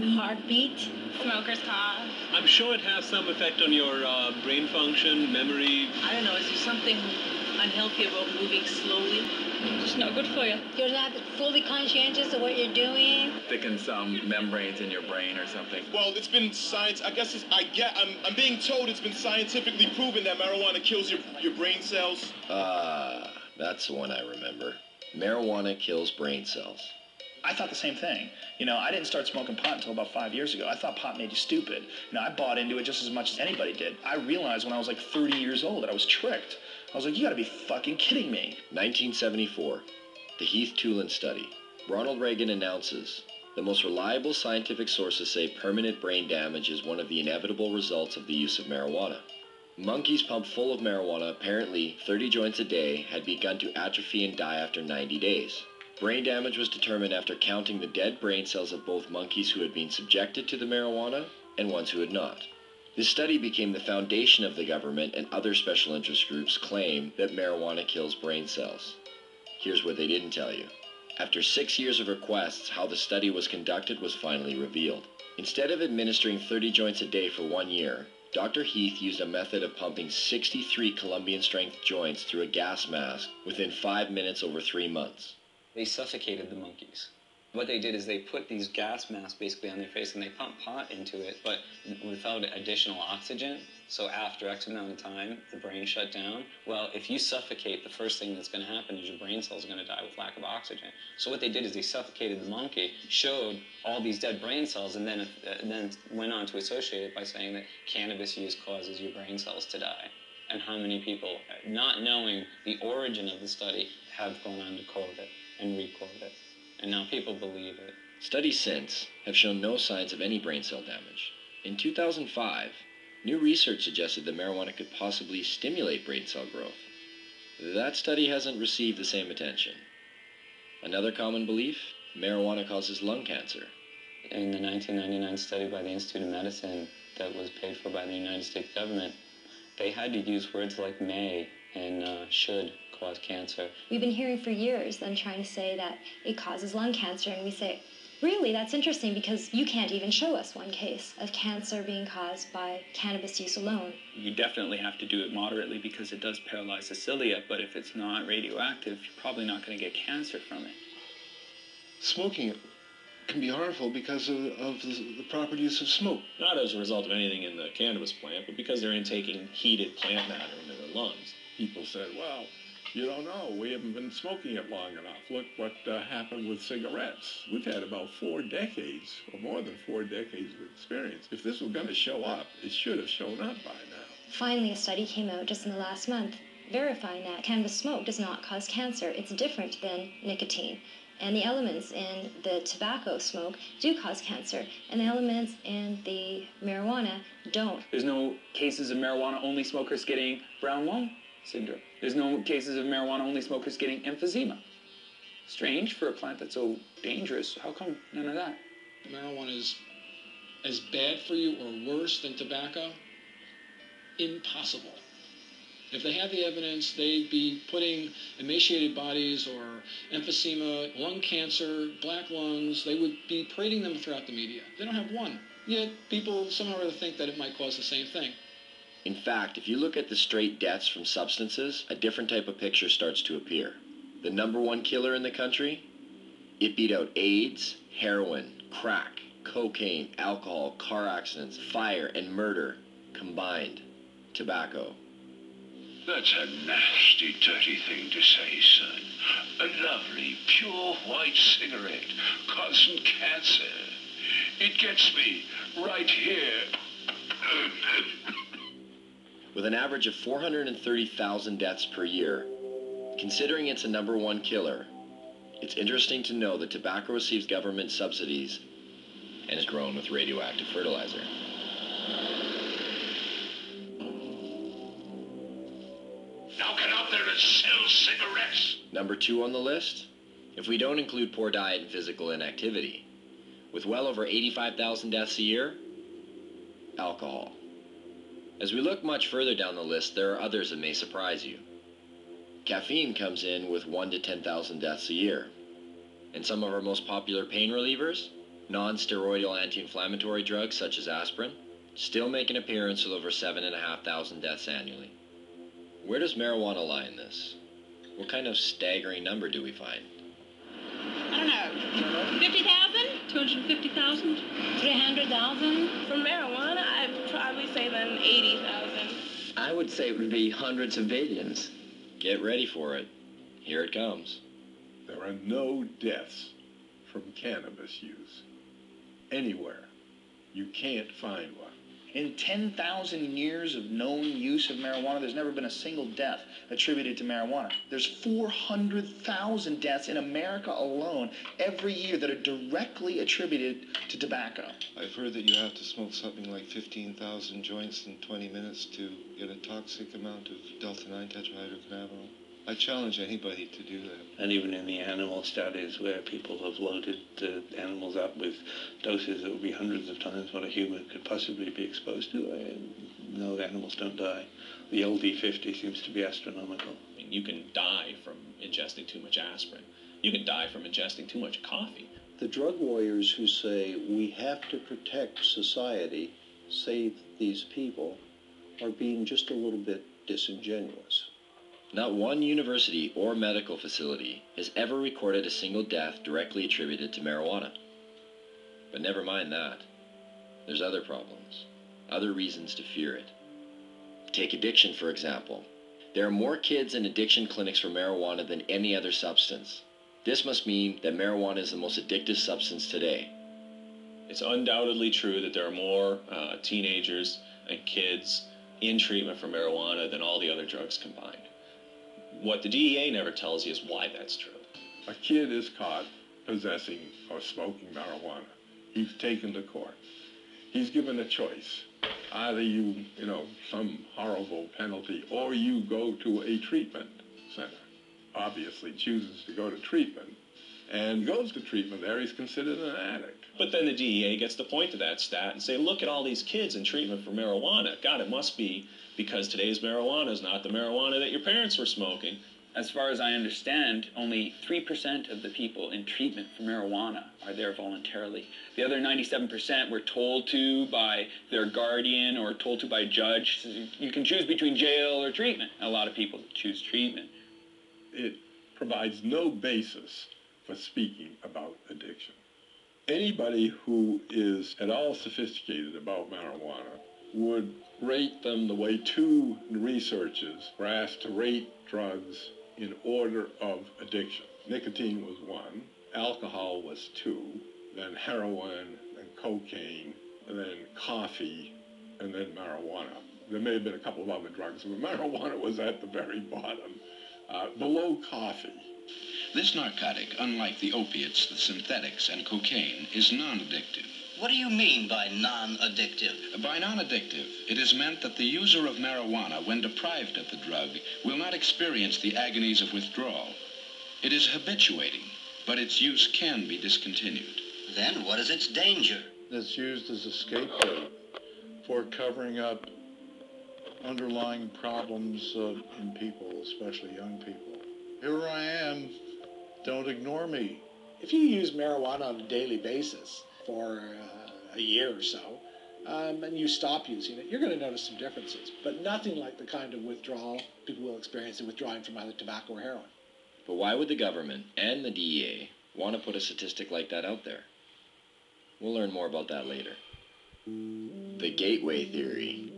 Heartbeat. Smoker's cough. I'm sure it has some effect on your brain function, memory. I don't know, is there something unhealthy about moving slowly? It's not good for you. You're not fully conscientious of what you're doing. Thicken some membranes in your brain or something. Well, it's been science. I guess I'm being told it's been scientifically proven that marijuana kills your brain cells. That's the one I remember. Marijuana kills brain cells. I thought the same thing. You know, I didn't start smoking pot until about 5 years ago. I thought pot made you stupid. You know, I bought into it just as much as anybody did. I realized when I was like 30 years old that I was tricked. I was like, you gotta be fucking kidding me. 1974, the Heath-Tulin study. Ronald Reagan announces, the most reliable scientific sources say permanent brain damage is one of the inevitable results of the use of marijuana. Monkeys pumped full of marijuana, apparently 30 joints a day, had begun to atrophy and die after 90 days. Brain damage was determined after counting the dead brain cells of both monkeys who had been subjected to the marijuana and ones who had not. This study became the foundation of the government, and other special interest groups claim that marijuana kills brain cells. Here's what they didn't tell you. After 6 years of requests, how the study was conducted was finally revealed. Instead of administering 30 joints a day for 1 year, Dr. Heath used a method of pumping 63 Colombian-strength joints through a gas mask within 5 minutes over 3 months. They suffocated the monkeys. What they did is they put these gas masks basically on their face and they pumped pot into it, but without additional oxygen. So after X amount of time, the brain shut down. Well, if you suffocate, the first thing that's going to happen is your brain cells are going to die with lack of oxygen. So what they did is they suffocated the monkey, showed all these dead brain cells, and then went on to associate it by saying that cannabis use causes your brain cells to die. And how many people, not knowing the origin of the study, have gone on to quote it and re-quote it. And now people believe it. Studies since have shown no signs of any brain cell damage. In 2005, new research suggested that marijuana could possibly stimulate brain cell growth. That study hasn't received the same attention. Another common belief, marijuana causes lung cancer. In the 1999 study by the Institute of Medicine that was paid for by the United States government, they had to use words like may and should cause cancer. We've been hearing for years them trying to say that it causes lung cancer, and we say, really, that's interesting because you can't even show us one case of cancer being caused by cannabis use alone. You definitely have to do it moderately because it does paralyze the cilia, but if it's not radioactive, you're probably not going to get cancer from it. Smoking it can be harmful because of the properties of smoke. Not as a result of anything in the cannabis plant, but because they're intaking heated plant matter into their lungs. People said, well, you don't know. We haven't been smoking it long enough. Look what happened with cigarettes. We've had about 4 decades, or more than 4 decades of experience. If this was going to show up, it should have shown up by now. Finally, a study came out just in the last month verifying that cannabis smoke does not cause cancer. It's different than nicotine. And the elements in the tobacco smoke do cause cancer, and the elements in the marijuana don't. There's no cases of marijuana-only smokers getting brown lung syndrome. There's no cases of marijuana-only smokers getting emphysema. Strange for a plant that's so dangerous. How come none of that? Marijuana is as bad for you or worse than tobacco? Impossible. If they had the evidence, they'd be putting emaciated bodies or emphysema, lung cancer, black lungs. They would be parading them throughout the media. They don't have one. Yet people somehow or other think that it might cause the same thing. In fact, if you look at the straight deaths from substances, a different type of picture starts to appear. The #1 killer in the country? It beat out AIDS, heroin, crack, cocaine, alcohol, car accidents, fire, and murder combined. Tobacco. That's a nasty, dirty thing to say, son. A lovely, pure white cigarette causing cancer. It gets me right here. With an average of 430,000 deaths per year, considering it's a #1 killer, it's interesting to know that tobacco receives government subsidies and is grown with radioactive fertilizer. Now get out there and sell cigarettes. #2 on the list, if we don't include poor diet and physical inactivity, with well over 85,000 deaths a year, alcohol. As we look much further down the list, there are others that may surprise you. Caffeine comes in with 1 to 10,000 deaths a year. And some of our most popular pain relievers? Non-steroidal anti-inflammatory drugs such as aspirin still make an appearance with over 7,500 deaths annually. Where does marijuana lie in this? What kind of staggering number do we find? I don't know. 50,000? 250,000? 300,000? For marijuana, I'd probably say then 80,000. I would say it would be hundreds of billions. Get ready for it. Here it comes. There are no deaths from cannabis use anywhere. You can't find one. In 10,000 years of known use of marijuana, there's never been a single death attributed to marijuana. There's 400,000 deaths in America alone every year that are directly attributed to tobacco. I've heard that you have to smoke something like 15,000 joints in 20 minutes to get a toxic amount of delta-9 tetrahydrocannabinol. I challenge anybody to do that. And even in the animal studies where people have loaded the animals up with doses that would be hundreds of times what a human could possibly be exposed to, no, the animals don't die. The LD50 seems to be astronomical. I mean, you can die from ingesting too much aspirin. You can die from ingesting too much coffee. The drug warriors who say we have to protect society, save these people, are being just a little bit disingenuous. Not one university or medical facility has ever recorded a single death directly attributed to marijuana. But never mind that. There's other problems, other reasons to fear it. Take addiction, for example. There are more kids in addiction clinics for marijuana than any other substance. This must mean that marijuana is the most addictive substance today. It's undoubtedly true that there are more teenagers and kids in treatment for marijuana than all the other drugs combined. What the DEA never tells you is why that's true. A kid is caught possessing or smoking marijuana. He's taken to court. He's given a choice. Either you some horrible penalty, or you go to a treatment center. Obviously chooses to go to treatment, and goes to treatment there, he's considered an addict. But then the DEA gets to point to that stat and say, look at all these kids in treatment for marijuana. God, it must be because today's marijuana is not the marijuana that your parents were smoking. As far as I understand, only 3% of the people in treatment for marijuana are there voluntarily. The other 97% were told to by their guardian or told to by a judge. So you can choose between jail or treatment. A lot of people choose treatment. It provides no basis for speaking about addiction. Anybody who is at all sophisticated about marijuana would rate them the way two researchers were asked to rate drugs in order of addiction. Nicotine was 1, alcohol was 2, then heroin, then cocaine, and then coffee, and then marijuana. There may have been a couple of other drugs, but marijuana was at the very bottom, below coffee. This narcotic, unlike the opiates, the synthetics, and cocaine, is non-addictive. What do you mean by non-addictive? By non-addictive, it is meant that the user of marijuana, when deprived of the drug, will not experience the agonies of withdrawal. It is habituating, but its use can be discontinued. Then what is its danger? It's used as a scapegoat for covering up underlying problems in people, especially young people. Here I am. Don't ignore me. If you use marijuana on a daily basis for a year or so, and you stop using it, you're going to notice some differences, but nothing like the kind of withdrawal people will experience in withdrawing from either tobacco or heroin. But why would the government and the DEA want to put a statistic like that out there? We'll learn more about that later. The gateway theory.